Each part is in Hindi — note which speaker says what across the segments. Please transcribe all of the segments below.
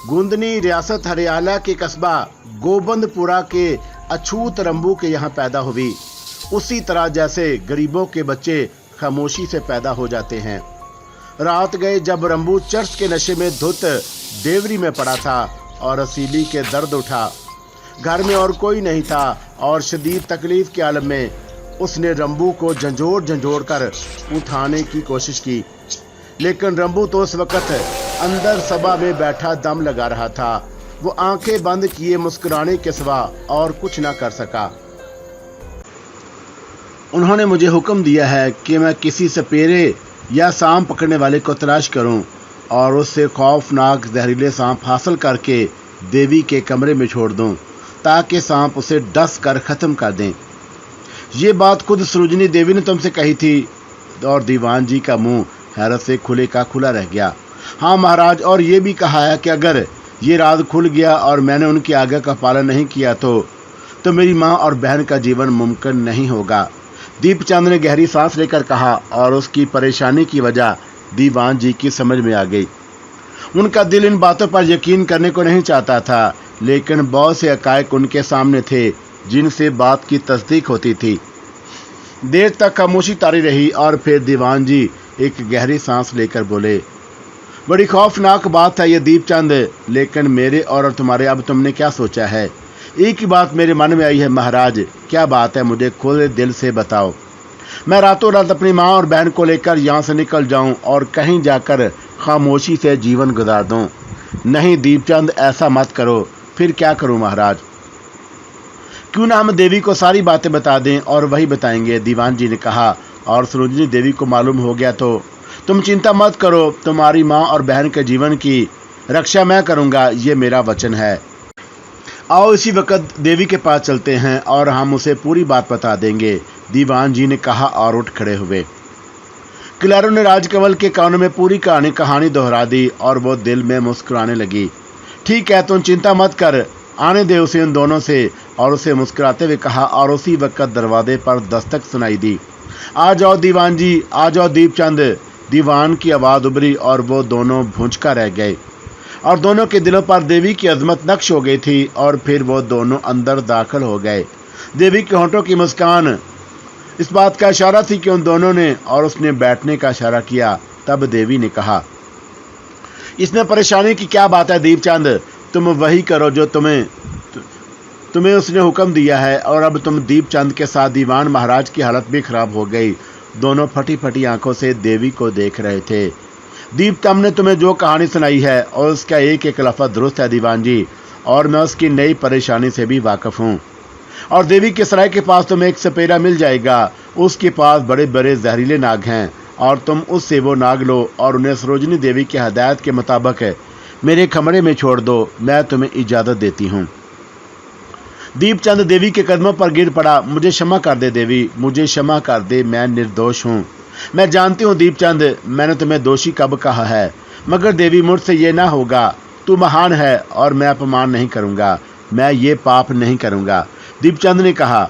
Speaker 1: गुंदनी रियासत हरियाणा के कस्बा गोबंदपुरा के अछूत रंबू के यहाँ पैदा हुई। उसी तरह जैसे गरीबों के बच्चे खामोशी से पैदा हो जाते हैं। रात गए जब रंबू चर्च के नशे में धुत देवरी में पड़ा था और रसीली के दर्द उठा। घर में और कोई नहीं था और शदीद तकलीफ के आलम में उसने रंबू को झंझोड़ कर उठाने की कोशिश की, लेकिन रंबू तो उस वक्त अंदर सभा में बैठा दम लगा रहा था। वो आंखें बंद किए मुस्कुराने के सिवा और कुछ ना कर सका। उन्होंने मुझे हुक्म दिया है कि मैं किसी सपेरे या सांप पकड़ने वाले को तलाश करूं और उससे खौफनाक जहरीले सांप हासिल करके देवी के कमरे में छोड़ दूं ताकि सांप उसे डस कर ख़त्म कर दें। ये बात खुद सरोजनी देवी ने तुमसे कही थी। और दीवान जी का मुंह हैरत से खुले का खुला रह गया। हाँ महाराज, और ये भी कहा है कि अगर ये राज खुल गया और मैंने उनकी आज्ञा का पालन नहीं किया तो मेरी माँ और बहन का जीवन मुमकिन नहीं होगा। दीपचंद ने गहरी सांस लेकर कहा और उसकी परेशानी की वजह दीवान जी की समझ में आ गई। उनका दिल इन बातों पर यकीन करने को नहीं चाहता था, लेकिन बहुत से हक़ाइक़ उनके सामने थे जिनसे बात की तस्दीक होती थी। देर तक खामोशी तारी रही और फिर दीवान जी एक गहरी सांस लेकर बोले, बड़ी खौफनाक बात है ये दीपचंद, लेकिन मेरे और तुम्हारे अब तुमने क्या सोचा है? एक ही बात मेरे मन में आई है महाराज। क्या बात है? मुझे खुले दिल से बताओ। मैं रातों रात अपनी माँ और बहन को लेकर यहाँ से निकल जाऊँ और कहीं जाकर खामोशी से जीवन गुजार दूँ। नहीं दीपचंद, ऐसा मत करो। फिर क्या करूँ महाराज? क्यों ना हम देवी को सारी बातें बता दें और वही बताएंगे, दीवान जी ने कहा। और सरोजनी देवी को मालूम हो गया तो तुम चिंता मत करो, तुम्हारी माँ और बहन के जीवन की रक्षा मैं करूँगा, ये मेरा वचन है। आओ इसी वक्त देवी के पास चलते हैं और हम उसे पूरी बात बता देंगे, दीवान जी ने कहा और उठ खड़े हुए। किलारू ने राजकमल के कानों में पूरी कहानी दोहरा दी और वो दिल में मुस्कुराने लगी। ठीक है, तुम चिंता मत कर, आने दे उसे उन दोनों से। और उसे मुस्कुराते हुए कहा और उसी वक्त दरवाजे पर दस्तक सुनाई दी। आ जाओ दीवान जी, आ जाओ दीपचंद। दीवान की आवाज़ उभरी और वो दोनों भूंचका रह गए और दोनों के दिलों पर देवी की अजमत नक्श हो गई थी। और फिर वो दोनों अंदर दाखिल हो गए। देवी के होंठों की मुस्कान इस बात का इशारा थी कि उन दोनों ने, और उसने बैठने का इशारा किया। तब देवी ने कहा, इसमें परेशानी की क्या बात है दीपचंद? तुम वही करो जो तुम्हें उसने हुक्म दिया है। और अब तुम दीपचंद के साथ दीवान महाराज की हालत भी खराब हो गई। दोनों फटी फटी आंखों से देवी को देख रहे थे। दीपचंद ने तुम्हें जो कहानी सुनाई है और उसका एक एक लफ्ज़ दुरुस्त है दीवान जी, और मैं उसकी नई परेशानी से भी वाकिफ़ हूँ। और देवी के सराय के पास तुम्हें एक सपेरा मिल जाएगा। उसके पास बड़े बड़े जहरीले नाग हैं और तुम उससे वो नाग लो और उन्हें सरोजनी देवी की हदायत के मुताबिक मेरे कमरे में छोड़ दो। मैं तुम्हें इजाज़त देती हूँ। दीपचंद देवी के कदमों पर गिर पड़ा। मुझे क्षमा कर दे देवी, मुझे क्षमा कर दे, मैं निर्दोष हूँ। मैं जानती हूँ दीपचंद, मैंने तुम्हें दोषी कब कहा है, मगर देवी मुझसे ये ना होगा। तू महान है और मैं अपमान नहीं करूँगा, मैं ये पाप नहीं करूँगा। दीपचंद ने कहा,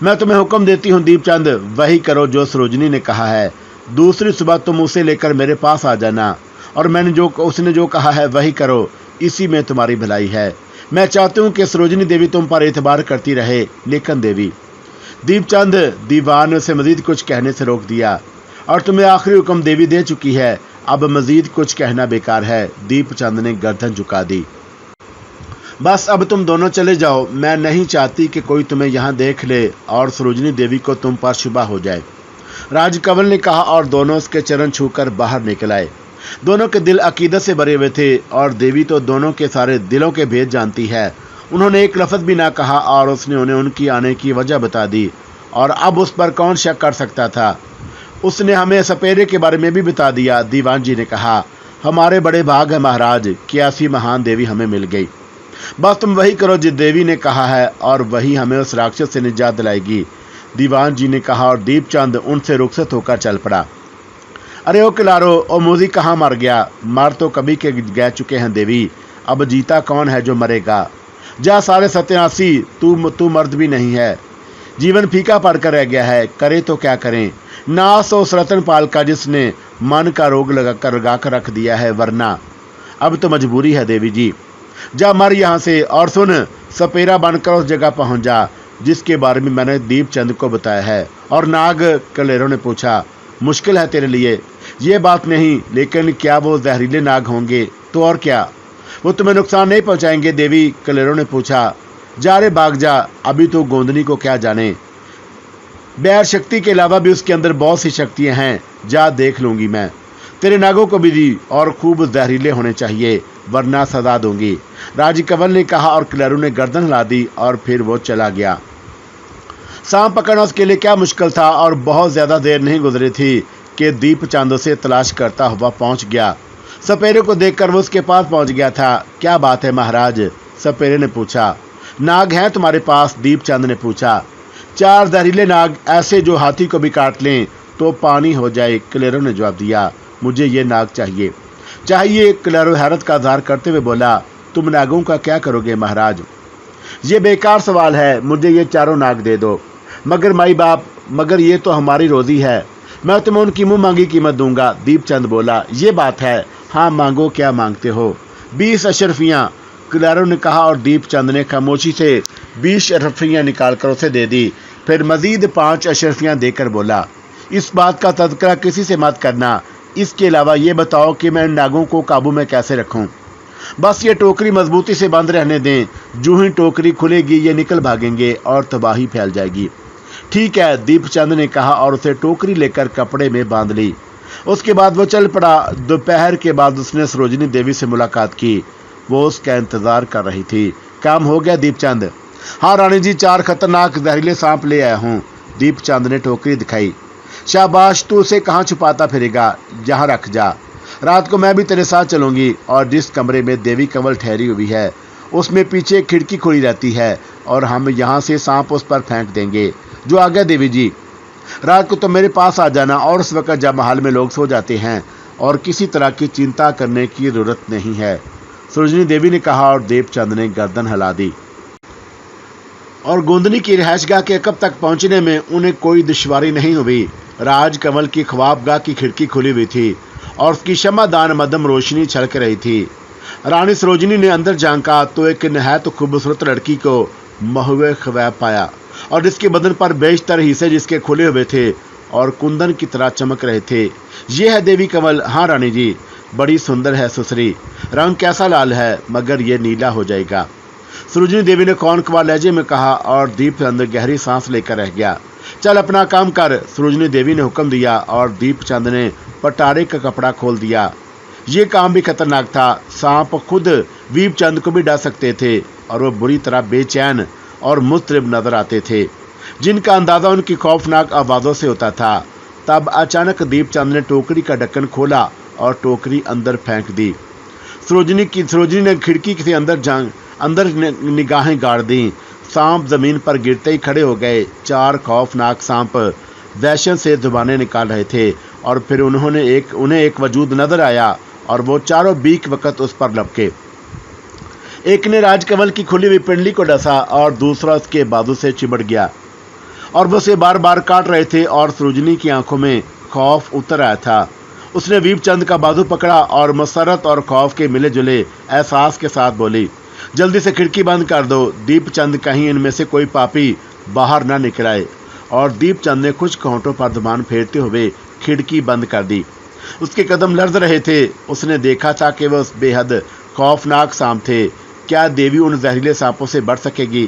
Speaker 1: मैं तुम्हें हुक्म देती हूँ दीपचंद, वही करो जो सरोजनी ने कहा है। दूसरी सुबह तुम उसे लेकर मेरे पास आ जाना और उसने जो कहा है वही करो, इसी में तुम्हारी भलाई है। मैं चाहती हूँ कि सरोजनी देवी तुम पर एतबार करती रहे। लेकिन देवी, दीपचंद, दीवान ने उसे मजीद कुछ कहने से रोक दिया। और तुम्हें आखिरी हुक्म देवी दे चुकी है, अब मजीद कुछ कहना बेकार है। दीपचंद ने गर्दन झुका दी। बस अब तुम दोनों चले जाओ, मैं नहीं चाहती कि कोई तुम्हें यहाँ देख ले और सरोजनी देवी को तुम पर शुबा हो जाए, राजकमल ने कहा। और दोनों उसके चरण छूकर बाहर निकल आए। दोनों के दिल अकीदत से भरे हुए थे और देवी तो दोनों के सारे दिलों के भेद जानती है। उन्होंने एक लफ्ज़ भी ना कहा और उसने उन्हें उनकी आने की वजह बता दी। और अब उस पर कौन शक कर सकता था? उसने हमें सपेरे के बारे में भी बता दिया। दीवान जी ने कहा, हमारे बड़े भाग है महाराज कि ऐसी महान देवी हमें मिल गई। बस तुम वही करो जो देवी ने कहा है और वही हमें उस राक्षस से निजात दिलाएगी, दीवान जी ने कहा। और दीपचंद उनसे रुखसत होकर चल पड़ा। अरे ओ किलारो, ओ मोजी कहाँ मर गया? मर तो कभी के गए चुके हैं देवी, अब जीता कौन है जो मरेगा? जा सारे सत्यासी, तू मर्द भी नहीं है। जीवन फीका पड़कर रह गया है, करे तो क्या करें? नास उस रतनपाल का जिसने मन का रोग लगा कर रख दिया है, वरना अब तो मजबूरी है देवी जी। जा मर यहाँ से और सुन, सपेरा बनकर उस जगह पहुंच जा जिसके बारे में मैंने दीपचंद को बताया है। और नाग कलेरों ने पूछा, मुश्किल है तेरे लिए? ये बात नहीं, लेकिन क्या वो जहरीले नाग होंगे? तो और क्या, वो तुम्हें नुकसान नहीं पहुंचाएंगे? देवी कलेरों ने पूछा। जा रे भाग जा, अभी तो गोंदनी को क्या जाने, बैर शक्ति के अलावा भी उसके अंदर बहुत सी शक्तियां हैं, जा देख लूंगी मैं। तेरे नागों को भी दी और खूब जहरीले होने चाहिए, वरना सजा दूंगी, राजकमल ने कहा। और कलेरों ने गर्दन हिला दी और फिर वो चला गया। सांप पकड़ना उसके लिए क्या मुश्किल था, और बहुत ज्यादा देर नहीं गुजरी थी कि दीपचंद उसे तलाश करता हुआ पहुंच गया। सपेरे को देखकर वो उसके पास पहुंच गया था। क्या बात है महाराज? सपेरे ने पूछा। नाग हैं तुम्हारे पास? दीपचंद ने पूछा। 4 जहरीले नाग, ऐसे जो हाथी को भी काट लें तो पानी हो जाए, कलेरों ने जवाब दिया। मुझे ये नाग चाहिए। चाहिए? कलेरों हैरत का इजहार करते हुए बोला। तुम नागों का क्या करोगे महाराज? ये बेकार सवाल है, मुझे ये 4 नाग दे दो। मगर माई बाप, मगर ये तो हमारी रोजी है, मैं तुम्हें उनकी मुंह मांगी कीमत दूंगा। दीपचंद बोला। ये बात है, हाँ मांगो, क्या मांगते हो? 20 अशरफियाँ, कलेरों ने कहा। और दीपचंद ने खामोशी से 20 अशरफियाँ निकालकर उसे दे दी। फिर मजीद 5 अशरफियाँ देकर बोला, इस बात का तज़किरा किसी से मत करना। इसके अलावा ये बताओ कि मैं इन नागों को काबू में कैसे रखूं? बस ये टोकरी मजबूती से बंद रहने दें, जो ही टोकरी खुलेगी ये निकल भागेंगे और तबाही फैल जाएगी। ठीक है, दीपचंद ने कहा और उसे टोकरी लेकर कपड़े में बांध ली। उसके बाद वो चल पड़ा। दोपहर के बाद उसने सरोजिनी देवी से मुलाकात की। वो उसका इंतजार कर रही थी। काम हो गया दीपचंद? हाँ रानी जी, 4 खतरनाक जहरीले सांप ले आया हूँ। दीपचंद ने टोकरी दिखाई। शाबाश, तू उसे कहाँ छुपाता फिरेगा? जहाँ रख जा। रात को मैं भी तेरे साथ चलूंगी। और जिस कमरे में देवी कमल ठहरी हुई है उसमें पीछे एक खिड़की खुली रहती है, और हम यहाँ से सांप उस पर फेंक देंगे। जो आ गया देवी जी। रात को तो मेरे पास आ जाना, और उस वक्त जब महल में लोग सो जाते हैं, और किसी तरह की चिंता करने की जरूरत नहीं है, सरोजिनी देवी ने कहा। और देवचंद ने गर्दन हिला दी। और गोंदनी की रिहायशगाह के कब तक पहुंचने में उन्हें कोई दुश्वारी नहीं हुई। राजकमल की ख्वाबगाह की खिड़की खुली हुई थी और उसकी शमादान मदम रोशनी छलक रही थी। रानी सरोजिनी ने अंदर झांका तो एक नहायत खूबसूरत लड़की को महुए ख्वाब पाया, और जिसके बदन पर बेशतर हिस्से जिसके खुले हुए थे और कुंदन की तरह चमक रहे थे। ये है देवी कमल? हाँ रानी जी, बड़ी सुंदर है सुसरी। रंग कैसा लाल है, मगर ये नीला हो जाएगा, सरोजिनी देवी ने कौनकवा लहजे में कहा। और दीपचंद गहरी सांस लेकर रह गया। चल अपना काम कर, सरोजिनी देवी ने हुक्म दिया। और दीपचंद ने पटारे का कपड़ा खोल दिया। ये काम भी खतरनाक था। सांप खुद दीपचंद को भी डर सकते थे, और वो बुरी तरह बेचैन और मुस्तरिब नजर आते थे, जिनका अंदाजा उनकी खौफनाक आवाज़ों से होता था। तब अचानक दीपचंद ने टोकरी का ढक्कन खोला और टोकरी अंदर फेंक दी। सरोजिनी ने खिड़की से अंदर निगाहें गाड़ दी। सांप जमीन पर गिरते ही खड़े हो गए। 4 खौफनाक सांप वहशत से जुबानें निकाल रहे थे, और फिर उन्हें एक वजूद नजर आया, और वो चारों बीक वक्त उस पर लपके। एक ने राजकमल की खुली हुई पिंडली को डसा, और दूसरा उसके बाजू से चिमट गया, और वो उसे बार बार काट रहे थे। और सरोजिनी की आंखों में खौफ उतर आया था। उसने दीपचंद का बाजू पकड़ा और मसरत और खौफ के मिले जुले एहसास के साथ बोली, जल्दी से खिड़की बंद कर दो, दीपचंद, कहीं इनमें से कोई पापी बाहर ना निकल आए। और दीपचंद ने कुछ होंठों पर जुबान फेरते हुए खिड़की बंद कर दी। उसके कदम लर्ज रहे थे। उसने देखा था कि वह बेहद खौफनाक सांप थे। क्या देवी उन जहरीले सांपों से बच सकेगी?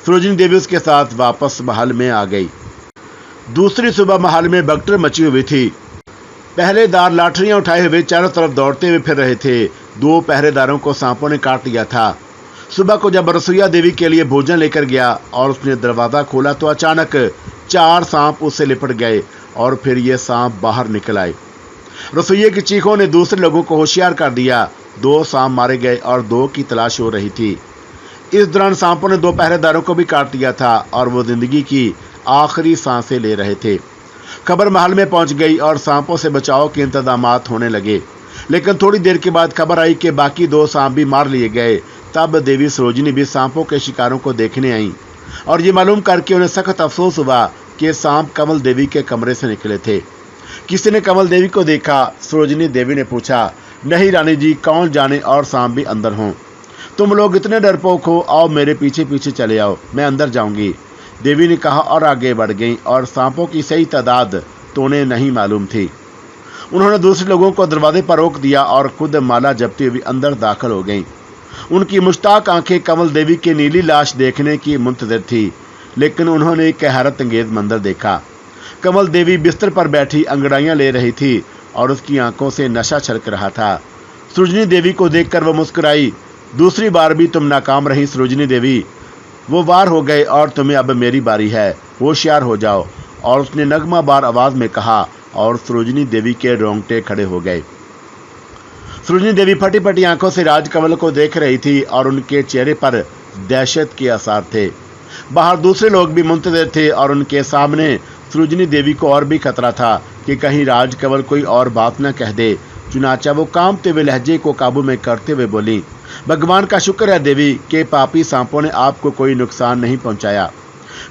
Speaker 1: सरोजिनी देवी उसके साथ वापस महल में आ गई। दूसरी सुबह महल में भगदड़ मची हुई थी। पहरेदार लाठियां उठाए हुए चारों तरफ दौड़ते हुए फिर रहे थे। 2 पहरेदारों को सांपों ने काट लिया था। सुबह को जब रसोईया देवी के लिए भोजन लेकर गया और उसने दरवाज़ा खोला तो अचानक 4 सांप उससे लिपट गए, और फिर ये सांप बाहर निकल आए। रसोइये की चीखों ने दूसरे लोगों को होशियार कर दिया। 2 सांप मारे गए और 2 की तलाश हो रही थी। इस दौरान सांपों ने 2 पहरेदारों को भी काट दिया था, और वो जिंदगी की आखिरी सांसें ले रहे थे। खबर महल में पहुंच गई और सांपों से बचाव के इंतजामात होने लगे। लेकिन थोड़ी देर के बाद खबर आई कि बाकी 2 सांप भी मार लिए गए। तब देवी सरोजिनी भी सांपों के शिकारों को देखने आईं, और ये मालूम करके उन्हें सख्त अफसोस हुआ कि सांप कमल देवी के कमरे से निकले थे। किसी ने कमल देवी को देखा? सरोजिनी देवी ने पूछा। नहीं रानी जी, कौन जाने, और सांप भी अंदर हों। तुम लोग इतने डरपोक हो, आओ मेरे पीछे पीछे चले आओ, मैं अंदर जाऊंगी। देवी ने कहा और आगे बढ़ गई, और सांपों की सही तादाद तो उन्हें नहीं मालूम थी। उन्होंने दूसरे लोगों को दरवाजे पर रोक दिया और खुद माला जपती हुई अंदर दाखिल हो गईं। उनकी मुश्ताक आंखें कमल देवी की नीली लाश देखने की मुंतज़िर थी, लेकिन उन्होंने एक हैरत अंगेज मंजर देखा। कमल देवी बिस्तर पर बैठी अंगड़ाइयां ले रही थी और उसकी आंखों से नशा छलक रहा था। सरोजनी देवी को देखकर वह मुस्कुराई। दूसरी बार भी तुम नाकाम रही सरोजनी देवी, वो वार हो गए और तुम्हें अब मेरी बारी है, होशियार हो जाओ। और उसने नगमा बार आवाज में कहा, और सरोजनी देवी के रोंगटे खड़े हो गए। सरोजनी देवी फटी फटी आंखों से राजकमल को देख रही थी और उनके चेहरे पर दहशत के आसार थे। बाहर दूसरे लोग भी मुंतज़िर थे और उनके सामने सरोजनी देवी को और भी खतरा था कि कहीं राजकमल कोई और बात न कह दे। चुनाचा वो कांपते हुए लहजे को काबू में करते हुए बोली, भगवान का शुक्र है देवी के पापी सांपों ने आपको कोई नुकसान नहीं पहुंचाया।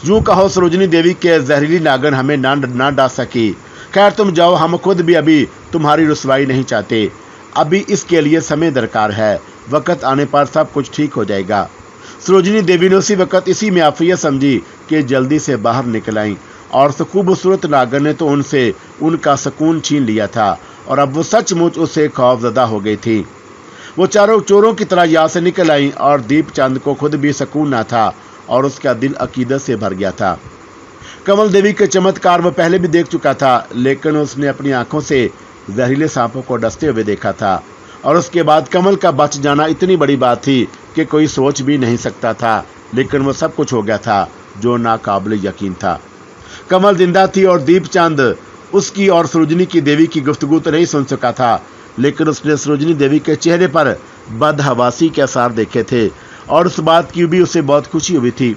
Speaker 1: यूं कहो सरोजनी देवी के जहरीली नागन हमें ना डाल सकी। खैर तुम जाओ, हम खुद भी अभी तुम्हारी रुसवाई नहीं चाहते। अभी इसके लिए समय दरकार है, वक्त आने पर सब कुछ ठीक हो जाएगा। सरोजनी देवी ने उसी वक्त इसी में आफियत समझी कि जल्दी से बाहर निकल आईं, और उस खूबसूरत नागर ने तो उनसे उनका सुकून छीन लिया था और अब वो सचमुच उससे खौफजदा हो गई थी। वो चारों चोरों की तरह यहाँ से निकल आई और दीपचंद को खुद भी सुकून न था और उसका दिल अकीदत से भर गया था। कमल देवी के चमत्कार वह पहले भी देख चुका था, लेकिन उसने अपनी आंखों से जहरीले सांपों को डसते हुए देखा था, और उसके बाद कमल का बच जाना इतनी बड़ी बात थी कि कोई सोच भी नहीं सकता था। लेकिन वो सब कुछ हो गया था जो नाकाबिल यकीन था। कमल जिंदा थी और दीपचंद उसकी और सरोजनी की देवी की गुफ्तगू तो नहीं सुन सका था, लेकिन उसने सरोजनी देवी के चेहरे पर बदहवासी के आसार देखे थे और उस बात की भी उसे बहुत खुशी हुई थी।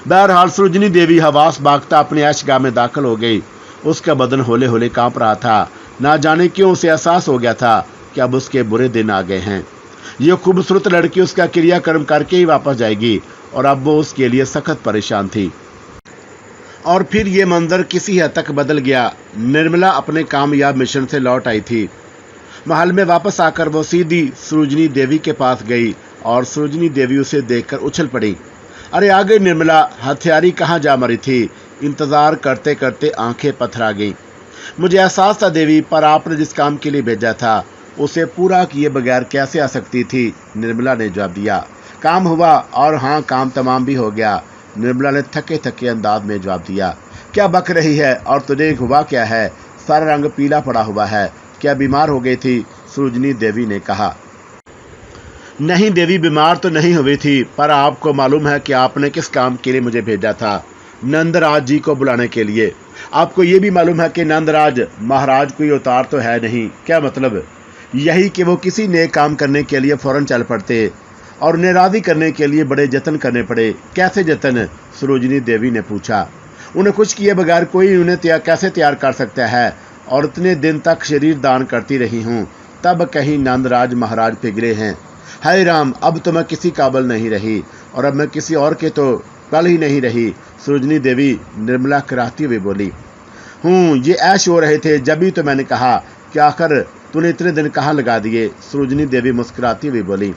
Speaker 1: बहरहाल सरोजनी देवी हवास बागता अपने ऐशगाह में दाखिल हो गई। उसका बदन होले होले कांप रहा था। ना जाने क्यों उसे एहसास हो गया था कि अब उसके बुरे दिन आ गए हैं। ये खूबसूरत लड़की उसका क्रियाकर्म करके ही वापस जाएगी, और अब वो उसके लिए सख्त परेशान थी। और फिर ये मंजर किसी हद तक बदल गया। निर्मला अपने कामयाब मिशन से लौट आई थी। महल में वापस आकर वो सीधी सरोजनी देवी के पास गई और सरोजनी देवी उसे देखकर उछल पड़ी। अरे आ गई निर्मला, हथियारी कहाँ जा मरी थी? इंतजार करते करते आंखें पथरा गईं। मुझे एहसास था देवी, पर आपने जिस काम के लिए भेजा था उसे पूरा किए बगैर कैसे आ सकती थी? निर्मला ने जवाब दिया। काम हुआ, और हाँ काम तमाम भी हो गया, निर्मला ने थके थके अंदाज में जवाब दिया। क्या बक रही है? और तुझे हुआ क्या है? सारा रंग पीला पड़ा हुआ है, क्या बीमार हो गई थी? सरोजनी देवी ने कहा। नहीं देवी, बीमार तो नहीं हुई थी, पर आपको मालूम है कि आपने किस काम के लिए मुझे भेजा था? नंदराज जी को बुलाने के लिए। आपको ये भी मालूम है कि नंदराज महाराज कोई अवतार तो है नहीं। क्या मतलब? यही कि वो किसी नेक काम करने के लिए फौरन चल पड़ते और उन्हें राजी करने के लिए बड़े जतन करने पड़े। कैसे जतन? सरोजनी देवी ने पूछा। उन्हें कुछ किए बगैर कोई उन्हें कैसे तैयार कर सकता है? और इतने दिन तक शरीर दान करती रही हूँ, तब कहीं नंदराज महाराज पिघले हैं। हाय राम, अब तो मैं किसी काबिल नहीं रही, और अब मैं किसी और के तो कल ही नहीं रही। सरोजनी देवी निर्मला कराहती हुई बोली। ये ऐश हो रहे थे, जब ही तो मैंने कहा कि आखिर तूने इतने दिन कहाँ लगा दिए? सरोजनी देवी मुस्कुराती हुई बोली।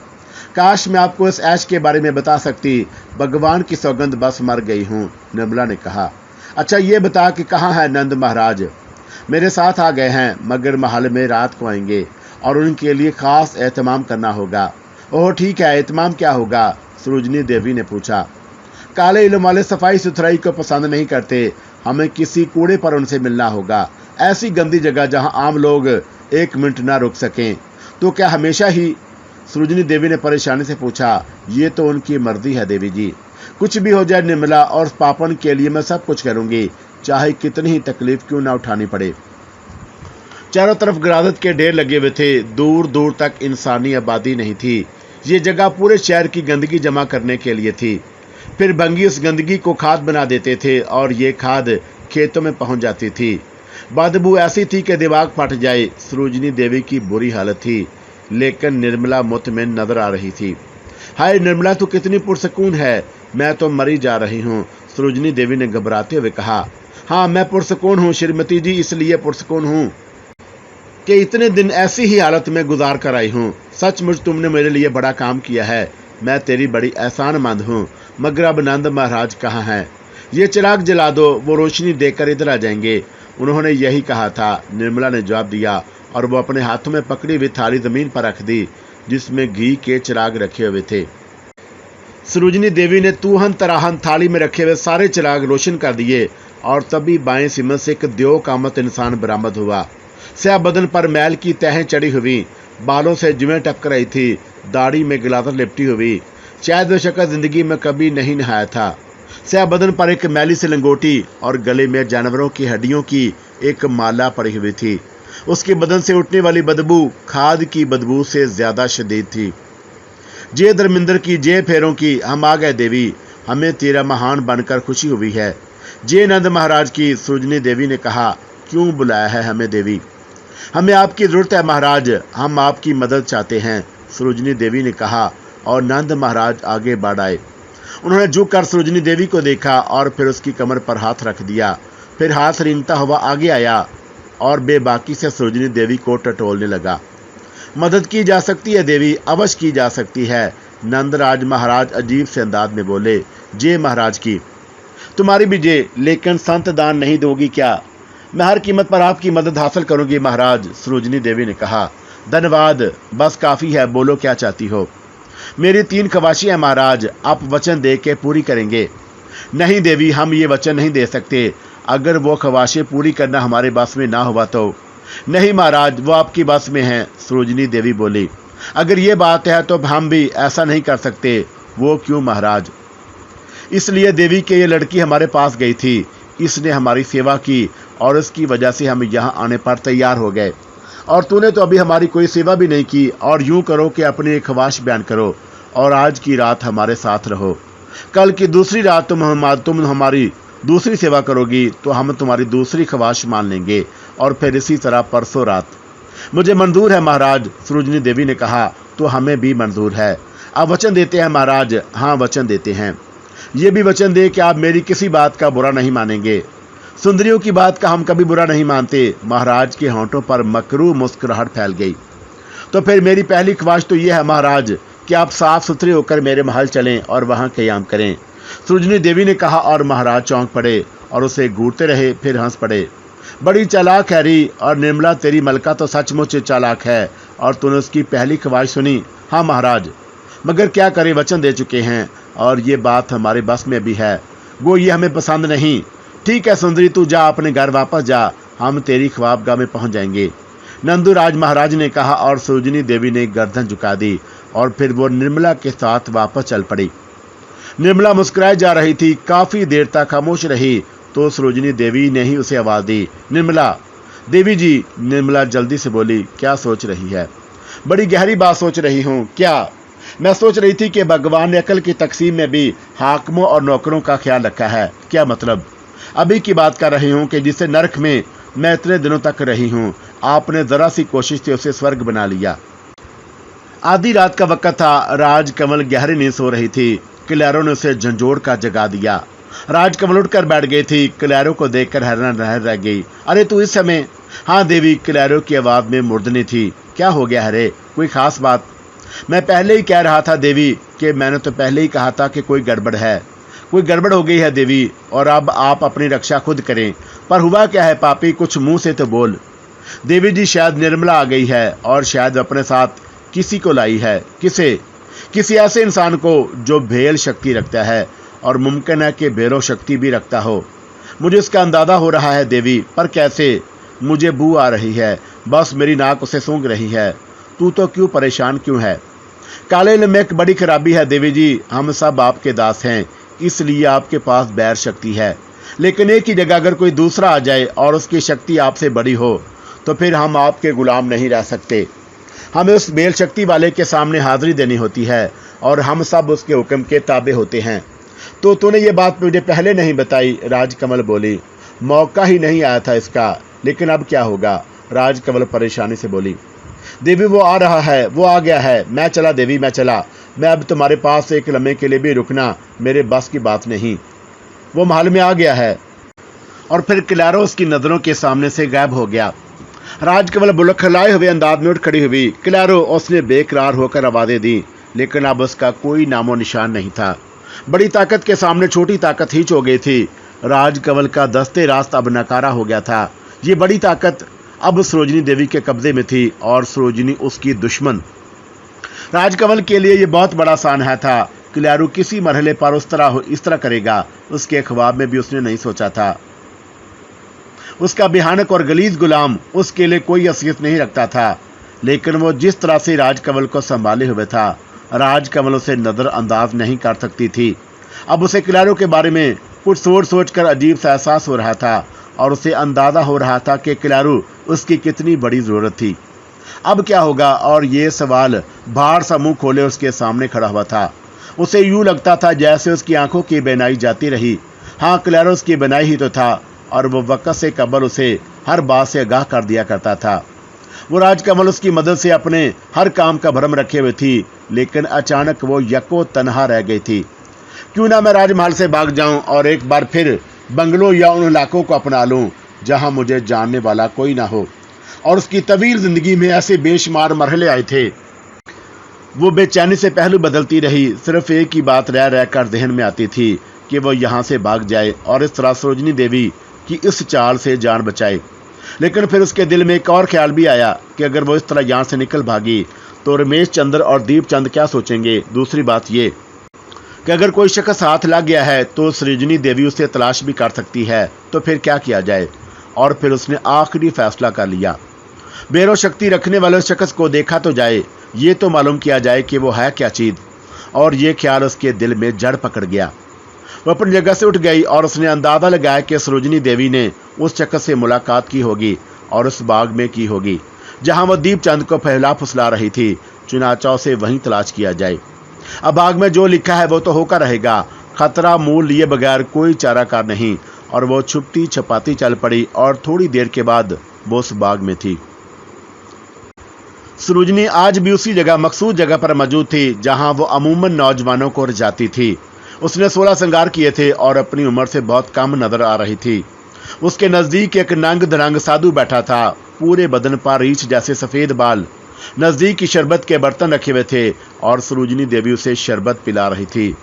Speaker 1: काश मैं आपको इस ऐश के बारे में बता सकती, भगवान की सौगंध, बस मर गई हूँ, निर्मला ने कहा। अच्छा ये बता कि कहाँ है नंद महाराज? मेरे साथ आ गए हैं, मगर महल में रात को आएंगे और उनके लिए खास एहतमाम करना होगा। ओह ठीक है, एहतमाम क्या होगा? सरोजनी देवी ने पूछा। काले इल्म वाले सफाई सुथराई को पसंद नहीं करते, हमें किसी कूड़े पर उनसे मिलना होगा, ऐसी गंदी जगह जहां आम लोग एक मिनट ना रुक सकें। तो क्या हमेशा ही? सरोजनी देवी ने परेशानी से पूछा। ये तो उनकी मर्जी है देवी जी, कुछ भी हो जाए निर्मला, और पापन के लिए मैं सब कुछ करूंगी, चाहे कितनी ही तकलीफ क्यों ना उठानी पड़े। चारों तरफ गिरादत के ढेर लगे हुए थे, दूर दूर तक इंसानी आबादी नहीं थी। ये जगह पूरे शहर की गंदगी जमा करने के लिए थी। फिर भंगी उस गंदगी को खाद बना देते थे और ये खाद खेतों में पहुंच जाती थी। बदबू ऐसी थी कि दिमाग फट जाए। सरोजनी देवी की बुरी हालत थी, लेकिन निर्मला मुतमईन नजर आ रही थी। हाय निर्मला, तू कितनी पुरसकून है, मैं तो मरी जा रही हूँ, सरोजनी देवी ने घबराते हुए कहा। हाँ मैं पुरसकून हूँ श्रीमती जी, इसलिए पुरसकून हूँ कि इतने दिन ऐसी ही हालत में गुजार कर आई हूँ। सचमुच तुमने मेरे लिए बड़ा काम किया है। मैं तेरी बड़ी एहसानमंद हूँ, मगर अब नंद महाराज कहाँ हैं? ये चिराग जला दो, वो रोशनी देकर इधर आ जाएंगे। उन्होंने यही कहा था। निर्मला ने जवाब दिया और वो अपने हाथों में पकड़ी हुई थाली जमीन पर रख दी जिसमें घी के चिराग रखे हुए थे। सरोजिनी देवी ने तूहन तराहन थाली में रखे हुए सारे चिराग रोशन कर दिए और तभी बाएं सिमत से एक द्यो कामत इंसान बरामद हुआ। स्याह बदन पर मैल की तहें चढ़ी हुई, बालों से जुएं टपक रही थी, दाढ़ी में गिलातर लिपटी हुई। शायद वह शक्ल जिंदगी में कभी नहीं नहाया था। स्याह बदन पर एक मैली सी लंगोटी और गले में जानवरों की हड्डियों की एक माला पड़ी हुई थी। उसके बदन से उठने वाली बदबू खाद की बदबू से ज्यादा शदीद थी। जे धर्मिंदर की, जे फेरों की, हम आ गए देवी, हमें तेरा महान बनकर खुशी हुई है। जे नंद महाराज की, सरोजिनी देवी ने कहा, क्यों बुलाया है हमें देवी? हमें आपकी जरूरत है महाराज, हम आपकी मदद चाहते हैं, सरोजिनी देवी ने कहा और नंद महाराज आगे बढ़ आए। उन्होंने झुक कर सरोजिनी देवी को देखा और फिर उसकी कमर पर हाथ रख दिया। फिर हाथ रेंगता हुआ आगे आया और बेबाकी से सरोजिनी देवी को टटोलने लगा। मदद की जा सकती है देवी, अवश्य की जा सकती है, नंदराज महाराज अजीब से अंदाज में बोले। जे महाराज की, तुम्हारी भी जे, लेकिन संत दान नहीं दोगी क्या? मैं हर कीमत पर आपकी मदद हासिल करूंगी महाराज, सरोजिनी देवी ने कहा। धन्यवाद, बस काफी है, बोलो क्या चाहती हो? मेरी 3 ख्वाहिशें हैं महाराज, आप वचन दे के पूरी करेंगे? नहीं देवी, हम ये वचन नहीं दे सकते। अगर वो ख्वाहिशें पूरी करना हमारे बस में ना हुआ तो? नहीं महाराज, वो आपकी बस में है, सरोजिनी देवी बोली। अगर ये बात है तो हम भी ऐसा नहीं कर सकते। वो क्यों महाराज? इसलिए देवी कि ये लड़की हमारे पास गई थी, इसने हमारी सेवा की और इसकी वजह से हम यहाँ आने पर तैयार हो गए। और तूने तो अभी हमारी कोई सेवा भी नहीं की। और यूं करो कि अपनी एक ख्वाहिश बयान करो और आज की रात हमारे साथ रहो। कल की दूसरी रात तुम हमारी दूसरी सेवा करोगी तो हम तुम्हारी दूसरी ख्वाहिश मान लेंगे और फिर इसी तरह परसों रात। मुझे मंजूर है महाराज, सरोजिनी देवी ने कहा। तो हमें भी मंजूर है। आप वचन देते हैं महाराज? हाँ, वचन देते हैं। ये भी वचन दे कि आप मेरी किसी बात का बुरा नहीं मानेंगे। सुंदरियों की बात का हम कभी बुरा नहीं मानते। महाराज के होंठों पर मकरू मुस्कुराहट फैल गई। तो फिर मेरी पहली ख्वाहिश तो यह है महाराज कि आप साफ सुथरे होकर मेरे महल चलें और वहां क़याम करें, सरोजिनी देवी ने कहा। और महाराज चौंक पड़े और उसे घूरते रहे, फिर हंस पड़े। बड़ी चालाक है री, और निर्मला तेरी मलका तो सचमुच चालाक है और तूने उसकी पहली ख्वाहिश सुनी। हाँ महाराज, मगर क्या करें, वचन दे चुके हैं और ये बात हमारे बस में भी है। वो ये हमें पसंद नहीं। ठीक है सुंदरी, तू जा, अपने घर वापस जा, हम तेरी ख्वाबगाह में पहुंच जाएंगे, नंदुराज महाराज ने कहा। और सरोजिनी देवी ने गर्दन झुका दी और फिर वो निर्मला के साथ वापस चल पड़ी। निर्मला मुस्कुराई जा रही थी। काफी देर तक खामोश रही तो सरोजिनी देवी ने ही उसे आवाज दी, निर्मला। देवी जी, निर्मला जल्दी से बोली। क्या सोच रही है? बड़ी गहरी बात सोच रही हूँ। क्या? मैं सोच रही थी कि भगवान ने अकल की तकसीम में भी हाकिमों और नौकरों का ख्याल रखा है। क्या मतलब? अभी की बात कर रही हूँ कि जिसे नरक में मैं इतने दिनों तक रही हूँ, आपने जरा सी कोशिश से उसे स्वर्ग बना लिया। आधी रात का वक्त था। राजकमल गहरी नींद सो रही थी। क्लैरो ने उसे झंझोड़ का जगा दिया। राजकमल उठकर बैठ गई थी। क्लैरो को देखकर हैरान रह गई। अरे तू इस समय? हाँ देवी, क्लैरो की आवाज में मुर्दनी थी। क्या हो गया है? कोई खास बात? मैं पहले ही कह रहा था देवी कि मैंने तो पहले ही कहा था कि कोई गड़बड़ है। कोई गड़बड़ हो गई है देवी, और अब आप अपनी रक्षा खुद करें। पर हुआ क्या है पापी? कुछ मुंह से तो बोल। देवी जी, शायद निर्मला आ गई है और शायद अपने साथ किसी को लाई है। किसे? किसी ऐसे इंसान को जो भेल शक्ति रखता है, और मुमकिन है कि भेलो शक्ति भी रखता हो। मुझे इसका अंदाजा हो रहा है देवी, पर कैसे? मुझे बू आ रही है, बस मेरी नाक उसे सूंघ रही है। तू तो क्यों परेशान क्यों है? काले इल्म में एक बड़ी खराबी है देवी जी, हम सब आपके दास हैं, इसलिए आपके पास बैर शक्ति है। लेकिन एक ही जगह अगर कोई दूसरा आ जाए और उसकी शक्ति आपसे बड़ी हो तो फिर हम आपके गुलाम नहीं रह सकते। हमें उस बेल शक्ति वाले के सामने हाजिरी देनी होती है और हम सब उसके हुक्म के ताबे होते हैं। तो तूने ये बात मुझे पहले नहीं बताई, राजकमल बोली। मौका ही नहीं आया था इसका, लेकिन अब क्या होगा? राजकमल परेशानी से बोली। देवी, वो आ रहा है, वो आ गया है। मैं चला देवी, मैं चला। मैं अब तुम्हारे पास एक लम्हे के लिए भी रुकना मेरे बस की बात नहीं। वो महल में आ गया है। और फिर क्लैरो उसकी नजरों के सामने से गायब हो गया। राजकमल बुलखलाए हुए अंदाज में उठ खड़ी हुई। क्लैरो, उसने बेकरार होकर आवाजें दी। लेकिन अब उसका कोई नामो निशान नहीं था। बड़ी ताकत के सामने छोटी ताकत हिच हो गई थी। राजकमल का दस्ते रास्त अब नकारा हो गया था। ये बड़ी ताकत अब सरोजिनी देवी के कब्जे में थी और सरोजिनी उसकी दुश्मन। राजकमल के लिए यह बहुत बड़ा सान्हा था। क्लियारू किसी मरहले पर इस तरह करेगा, उसके ख्वाब में भी उसने नहीं सोचा था। उसका भयानक और गलीज गुलाम उसके लिए कोई हैसियत नहीं रखता था, लेकिन वो जिस तरह से राजकमल को संभाले हुए था, राजकमल उसे नजरअंदाज नहीं कर सकती थी। अब उसे क्लियारू के बारे में कुछ सोच कर अजीब सा एहसास हो रहा था और उसे अंदाजा हो रहा था कि क्लियारू उसकी कितनी बड़ी जरूरत थी। अब क्या होगा? और ये सवाल बाहर सा मुंह खोले उसके सामने खड़ा हुआ था। उसे यूं लगता था जैसे उसकी आंखों की बेनाई जाती रही। हाँ, क्लियारू उसकी बेनाई ही तो था और वो वक्त से कबल उसे हर बात से आगाह कर दिया करता था। वो राजकमल उसकी मदद से अपने हर काम का भरम रखे हुए थी, लेकिन अचानक वो यको तनहा रह गई थी। क्यों ना मैं राजमहल से भाग जाऊं और एक बार फिर बंगलों या उन इलाकों को अपना लूं जहां मुझे जानने वाला कोई ना हो। और उसकी तवील जिंदगी में ऐसे बेशुमार मरहले आए थे। वो बेचैनी से पहलू बदलती रही। सिर्फ एक ही बात रह रहकर जहन में आती थी कि वो यहाँ से भाग जाए और इस तरह सरोजिनी देवी की इस चाल से जान बचाए। लेकिन फिर उसके दिल में एक और ख्याल भी आया कि अगर वो इस तरह यहाँ से निकल भागी तो रमेश चंद्र और दीप चंद क्या सोचेंगे। दूसरी बात ये कि अगर कोई शख्स हाथ लग गया है तो सरोजिनी देवी उसे तलाश भी कर सकती है, तो फिर क्या किया जाए। और फिर उसने आखिरी फैसला कर लिया। बेरो शक्ति रखने वाले शख्स को देखा तो जाए, ये तो मालूम किया जाए कि वो है क्या चीज। और ये ख्याल उसके दिल में जड़ पकड़ गया। वो अपनी जगह से उठ गई और उसने अंदाजा लगाया कि सरोजिनी देवी ने उस शख्स से मुलाकात की होगी और उस बाग में की होगी जहां वो दीप चंद को फैला फुसला रही थी। चुनाचा उसे वहीं तलाश किया जाए। अब बाग में जो लिखा है वो तो होकर रहेगा। खतरा मूल लिए बगैर कोई चाराकार नहीं। और वो छुपती छपाती चल पड़ी और थोड़ी देर के बाद वो उस बाग में थी। सरोजिनी आज भी उसी जगह मखसूस जगह पर मौजूद थी जहां वो अमूमन नौजवानों को रिझाती थी। उसने 16 श्रृंगार किए थे और अपनी उम्र से बहुत कम नजर आ रही थी। उसके नजदीक एक नंग धड़ंग साधु बैठा था। पूरे बदन पर रीछ जैसे सफेद बाल। नजदीक की शरबत के बर्तन रखे हुए थे और सरोजिनी देवी उसे शरबत पिला रही थी।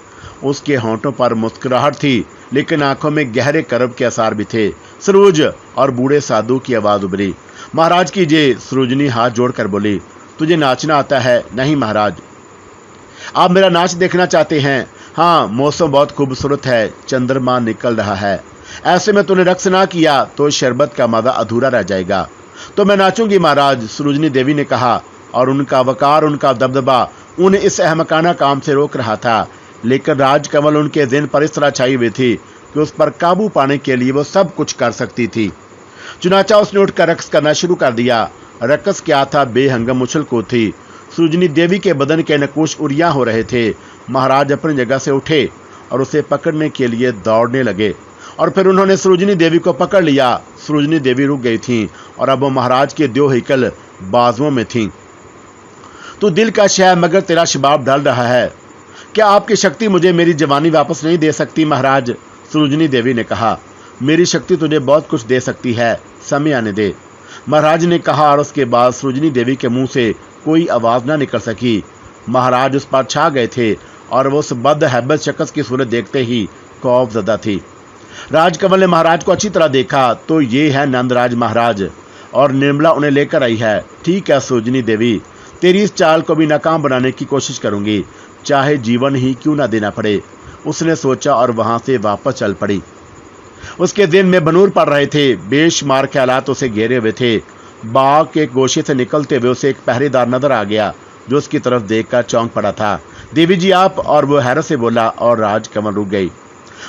Speaker 1: उसके होंठों पर मुस्कुराहट थी, लेकिन आंखों में गहरे करब के आसार भी थे। सरोज, और बूढ़े साधु की आवाज उभरी। महाराज कीजिए। सरोजिनी हाथ जोड़कर बोली, तुझे नाचना आता है? नहीं महाराज। आप मेरा नाच देखना चाहते हैं? हाँ, मौसम बहुत खूबसूरत है, चंद्रमा निकल रहा है। ऐसे में तूने रक्स ना किया तो शरबत का मजा अधूरा रह जाएगा। तो मैं नाचूंगी महाराज, सरोजिनी देवी ने कहा। और उनका वकार, उनका दबदबा उन्हें इस अहमकाना काम से रोक रहा था। लेकिन राजकमल उनके दिन पर इस तरह छाई हुई थी कि उस पर काबू पाने के लिए वो सब कुछ कर सकती थी। चुनाचा उसने उठकर रक्स करना शुरू कर दिया। रक्स क्या था? बेहंगम उछल कूद थी। सरोजिनी देवी के बदन के नकुश उड़ियां हो रहे थे। महाराज अपनी जगह से उठे और उसे पकड़ने के लिए दौड़ने लगे और फिर उन्होंने सरोजिनी देवी को पकड़ लिया। सरोजिनी देवी रुक गई थीं और अब वो महाराज के 2 हिकल बाजुओं में थीं। तो दिल का शह, मगर तेरा शबाब ढल रहा है। क्या आपकी शक्ति मुझे मेरी जवानी वापस नहीं दे सकती महाराज? सरोजिनी देवी ने कहा, मेरी शक्ति तुझे बहुत कुछ दे सकती है, समय आने दे, महाराज ने कहा। और उसके बाद सरोजिनी देवी के मुंह से कोई आवाज ना निकल सकी। महाराज उस पर छा गए थे और वो उस बदहैबत शख्स की सूरत देखते ही खौफजदा थी। राजकमल ने महाराज को अच्छी तरह देखा तो ये है नंदराज महाराज, और निर्मला उन्हें लेकर आई है। ठीक है सरोजिनी देवी, तेरी इस चाल को भी नाकाम बनाने की कोशिश करूंगी, चाहे जीवन ही क्यों ना देना पड़े, उसने सोचा और वहां से वापस चल पड़ी। उसके दिन में बनूर पड़ रहे थे। बेशुमार ख्यालात उसे घेरे हुए थे। बाग के गोशे से निकलते हुए उसे एक पहरेदार नजर आ गया जो उसकी तरफ देखकर चौंक पड़ा था। देवी जी आप? और वो हैरत से बोला और राजकमल रुक गई।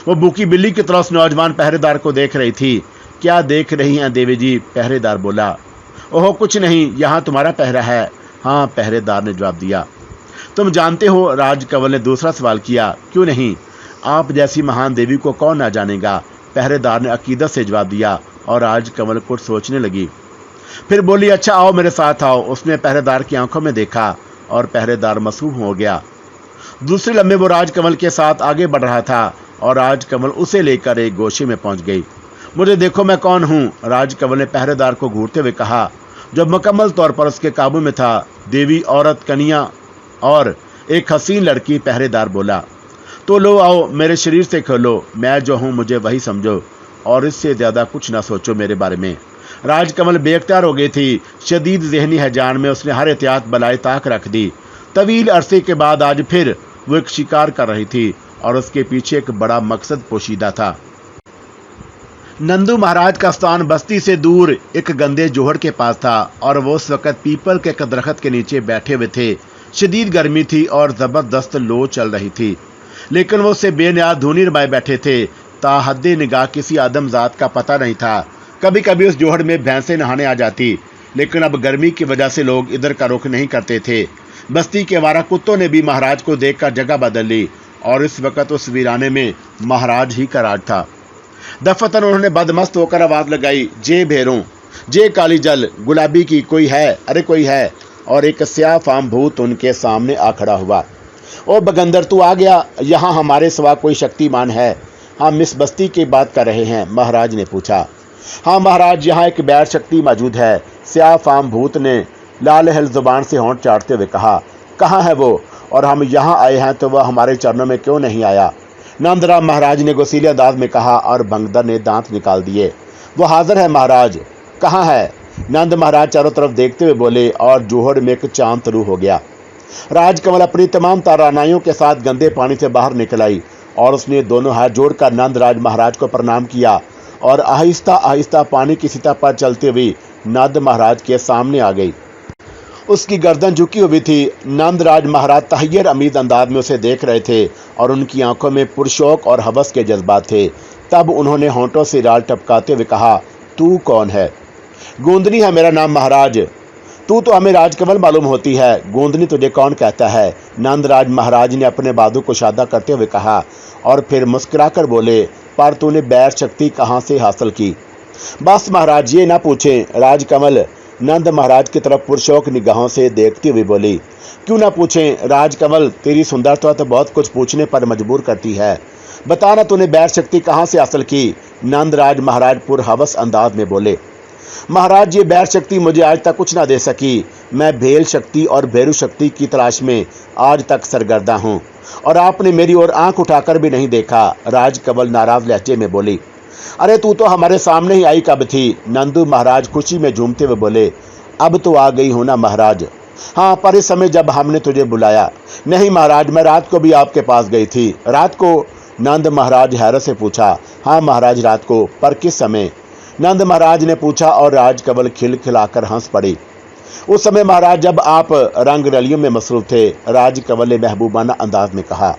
Speaker 1: वो भूखी बिल्ली की तरह उस नौजवान पहरेदार को देख रही थी। क्या देख रही हैं देवी जी? पहरेदार बोला। ओहो कुछ नहीं, यहाँ तुम्हारा पहरा है। हाँ, पहरेदार ने जवाब दिया। तुम जानते हो? राजकमल ने दूसरा सवाल किया। क्यों नहीं, आप जैसी महान देवी को कौन ना जानेगा, पहरेदार ने अकीदत से जवाब दिया। और राजकमल कुछ सोचने लगी, फिर बोली, अच्छा आओ मेरे साथ आओ। उसने पहरेदार की आंखों में देखा और पहरेदार मसरूफ हो गया। दूसरे लम्हे वो राजकमल के साथ आगे बढ़ रहा था और राजकमल उसे लेकर एक गोशे में पहुंच गई। मुझे देखो मैं कौन हूँ, राजकमल ने पहरेदार को घूरते हुए कहा, जो मुकम्मल तौर पर उसके काबू में था। देवी, औरत, कन्या और एक हसीन लड़की पहरेदार बोला। तो लो आओ, मेरे शरीर से खोलो, मैं जो हूं मुझे वही समझो और इससे ज्यादा कुछ ना सोचो मेरे बारे में। राजकमल बेख्तियार हो गई थी। शदीद जहनी हैजान में उसने हर एहतियात बलाए ताक रख दी। तवील अरसे के बाद आज फिर वो एक शिकार कर रही थी और उसके पीछे एक बड़ा मकसद पोशीदा था। नंदू महाराज का स्थान बस्ती से दूर एक गंदे जोहड़ के पास था और वो उस वक्त पीपल के एक दरख्त के नीचे बैठे हुए थे। शदीद गर्मी थी और जबरदस्त लो चल रही थी, लेकिन वो उससे बेनियाज धूनी रमाए बैठे थे। ताहद्दे निगाह किसी आदमजात का पता नहीं था। कभी कभी उस जोहड़ में भैंसें नहाने आ जाती, लेकिन अब गर्मी की वजह से लोग इधर का रुख नहीं करते थे। बस्ती के आवारा कुत्तों ने भी महाराज को देखकर जगह बदल ली और इस वक्त उस वीराने में महाराज ही का राज था। दफतन उन्होंने बदमस्त होकर आवाज लगाई, जे भेरों, जे काली जल, गुलाबी की कोई है, अरे कोई है। और एक स्याह फाम भूत उनके सामने आ खड़ा हुआ। ओ बगंदर, तू आ गया? यहाँ हमारे सिवा कोई शक्तिमान है? हम इस बस्ती की बात कर रहे हैं, महाराज ने पूछा। हाँ महाराज, यहाँ एक बैर शक्ति मौजूद है, स्याह फाम भूत ने लाल हल जुबान से होंठ चाटते हुए कहा। कहाँ है वो? और हम यहाँ आए हैं तो वह हमारे चरणों में क्यों नहीं आया? नंदराम महाराज ने गोसीले अंदाज में कहा और भंगदर ने दांत निकाल दिए। वो हाजिर है महाराज। कहाँ है? नंद महाराज चारों तरफ देखते हुए बोले और जोहड़ में एक चांद शुरू हो गया। राजकमल अपनी तमाम तारानाइयों के साथ गंदे पानी से बाहर निकल आई और उसने दोनों हाथ जोड़कर नंदराज महाराज को प्रणाम किया और आहिस्ता आहिस्ता पानी की सतह पर चलते हुए नंद महाराज के सामने आ गई। उसकी गर्दन झुकी हुई थी। नंदराज महाराज तहैयर अमीद अंदाज में उसे देख रहे थे और उनकी आंखों में पुरशौक और हवस के जज्बात थे। तब उन्होंने होंठों से राल टपकाते हुए कहा, तू कौन है? गोंदनी है मेरा नाम महाराज। तू तो हमें राजकमल मालूम होती है, गोंदनी तुझे कौन कहता है? नंदराज महाराज ने अपने बाजू को शादा करते हुए कहा और फिर मुस्कुराकर बोले, पर तूने बैर शक्ति कहाँ से हासिल की? बस महाराज, ये ना पूछें। राजकमल नंद महाराज की तरफ पुरशौक निगाहों से देखती हुई बोली। क्यों ना पूछें राजकमल, तेरी सुंदरता तो बहुत कुछ पूछने पर मजबूर करती है। बता ना, तूने बैर शक्ति कहाँ से हासिल की? नंदराज महाराज पुरहवस अंदाज में बोले। महाराज, ये बैर शक्ति मुझे आज तक कुछ ना दे सकी। मैं भेल शक्ति और भैरू शक्ति की तलाश में आज तक सरगर्दा हूँ और आपने मेरी ओर आंख उठाकर भी नहीं देखा। राजकमल नाराज लहजे में बोली। अरे तू तो हमारे सामने ही आई कब थी? नंदू महाराज खुशी में झूमते हुए बोले। अब तो आ गई हूं ना महाराज। हाँ, पर इस समय जब हमने तुझे बुलाया। नहीं महाराज, मैं रात को भी आपके पास गई थी। रात को? नंद महाराज हैरत से पूछा। हाँ महाराज, रात को, पर किस समय? नंद महाराज ने पूछा और राजकमल खिलखिलाकर हंस पड़ी। उस समय महाराज जब आप रंग रलियों में मसरूफ थे। राजकमल ने महबूबाना अंदाज में कहा,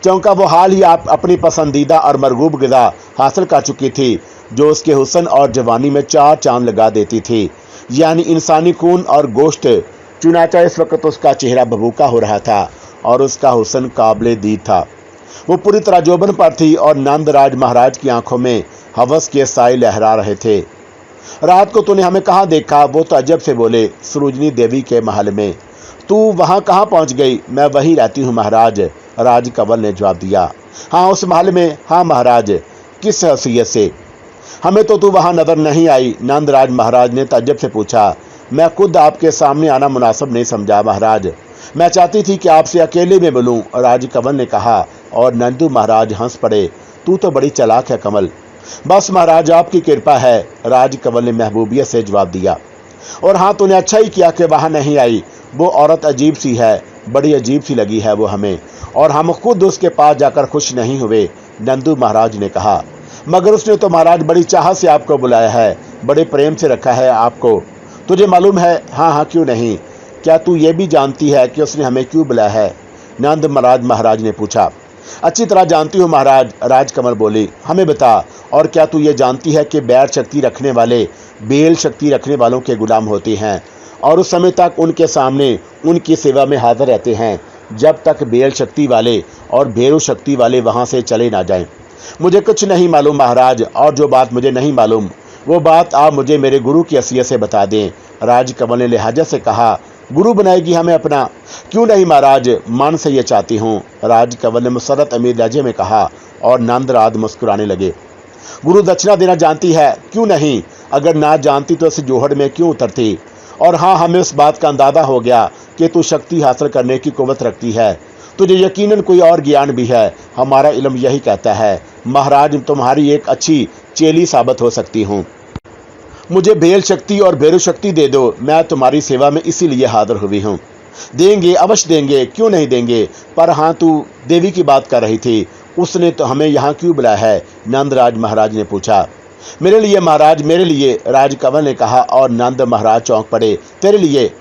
Speaker 1: क्योंकि वो हाल ही आप अपनी पसंदीदा और मरगूब ग़िज़ा हासिल कर चुकी थी जो उसके हुस्न और जवानी में चार चांद लगा देती थी, यानी इंसानी खून और गोश्त। चुनाचा इस वक्त उसका चेहरा भभूका हो रहा था और उसका हुस्न काबिले दीद था। वो पूरी तरह जोबन पर थी और नंदराज महाराज की आंखों में हवस के साए लहरा रहे थे। रात को तूने हमें कहाँ देखा? वो तो अजब से बोले। सरोजनी देवी के महल में। तू वहाँ कहाँ पहुँच गई? मैं वहीं रहती हूँ महाराज, राजकमल ने जवाब दिया। हाँ, उस महल में? हाँ महाराज। किस हैसियत से? हमें तो तू वहाँ नजर नहीं आई। नंदराज महाराज ने ताज्जुब से पूछा। मैं खुद आपके सामने आना मुनासिब नहीं समझा महाराज। मैं चाहती थी कि आपसे अकेले में मिलूं, राजकमल ने कहा और नंदू महाराज हंस पड़े। तू तो बड़ी चालाक है कमल। बस महाराज, आपकी कृपा है, राजकमल ने महबूबियत से जवाब दिया। और हाँ, तूने अच्छा ही किया कि वहाँ नहीं आई। वो औरत अजीब सी है, बड़ी अजीब सी लगी है वो हमें, और हम खुद उसके पास जाकर खुश नहीं हुए, नंदू महाराज ने कहा। मगर उसने तो महाराज बड़ी चाह से आपको बुलाया है, बड़े प्रेम से रखा है आपको। तुझे मालूम है? हाँ हाँ, क्यों नहीं। क्या तू ये भी जानती है कि उसने हमें क्यों बुलाया है? नंद महाराज ने पूछा। अच्छी तरह जानती हूँ महाराज, राजकमल बोली। हमें बता, और क्या तू ये जानती है कि बैर शक्ति रखने वाले बेल शक्ति रखने वालों के गुलाम होते हैं और उस समय तक उनके सामने उनकी सेवा में हाजिर रहते हैं जब तक बेल शक्ति वाले और भैरू शक्ति वाले वहाँ से चले ना जाएं। मुझे कुछ नहीं मालूम महाराज, और जो बात मुझे नहीं मालूम वो बात आप मुझे मेरे गुरु की हैसियत से बता दें, राजकमल ने लिहाजा से कहा। गुरु बनाएगी हमें अपना? क्यों नहीं महाराज, मन से ये चाहती हूँ, राजकमल ने मुसरत अमीर लहजे में कहा और नंदराज मुस्कुराने लगे। गुरु दक्षिणा देना जानती है? क्यों नहीं। अगर ना जानती तो इस जोहड़ में क्यों उतरती? और हाँ, हमें उस बात का अंदाजा हो गया कि तू शक्ति हासिल करने की कुव्वत रखती है। तुझे यकीनन कोई और ज्ञान भी है। हमारा इल्म यही कहता है। महाराज, तुम्हारी एक अच्छी चेली साबित हो सकती हूँ। मुझे भेल शक्ति और भैरव शक्ति दे दो। मैं तुम्हारी सेवा में इसीलिए हाजिर हुई हूँ। देंगे, अवश्य देंगे, क्यों नहीं देंगे। पर हाँ, तू देवी की बात कर रही थी, उसने तो हमें यहाँ क्यों बुलाया है? नंदराज महाराज ने पूछा। मेरे लिए महाराज, मेरे लिए, राजकमल ने कहा और नंद महाराज चौंक पड़े। तेरे लिए?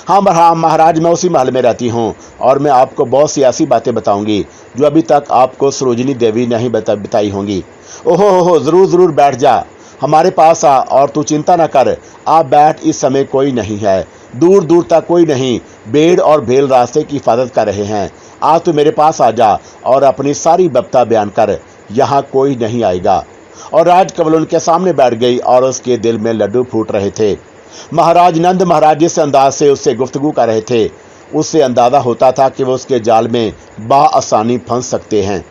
Speaker 1: हाँ महाराज, मैं उसी महल में रहती हूँ और मैं आपको बहुत सी ऐसी बातें बताऊंगी जो अभी तक आपको सरोजिनी देवी नहीं बताई होंगी। ओहो हो, जरूर जरूर बैठ जा, हमारे पास आ और तू चिंता न कर। आप बैठ, इस समय कोई नहीं है, दूर दूर तक कोई नहीं। बेड़ और भेल रास्ते की हिफाजत कर रहे हैं। आज तू मेरे पास आ जा और अपनी सारी बप्ता बयान कर, यहाँ कोई नहीं आएगा। और राजकमल उनके सामने बैठ गई और उसके दिल में लड्डू फूट रहे थे। महाराज नंद महाराज जिस अंदाज से उससे गुफ्तगू कर रहे थे, उससे अंदाजा होता था कि वो उसके जाल में बाआसानी फंस सकते हैं।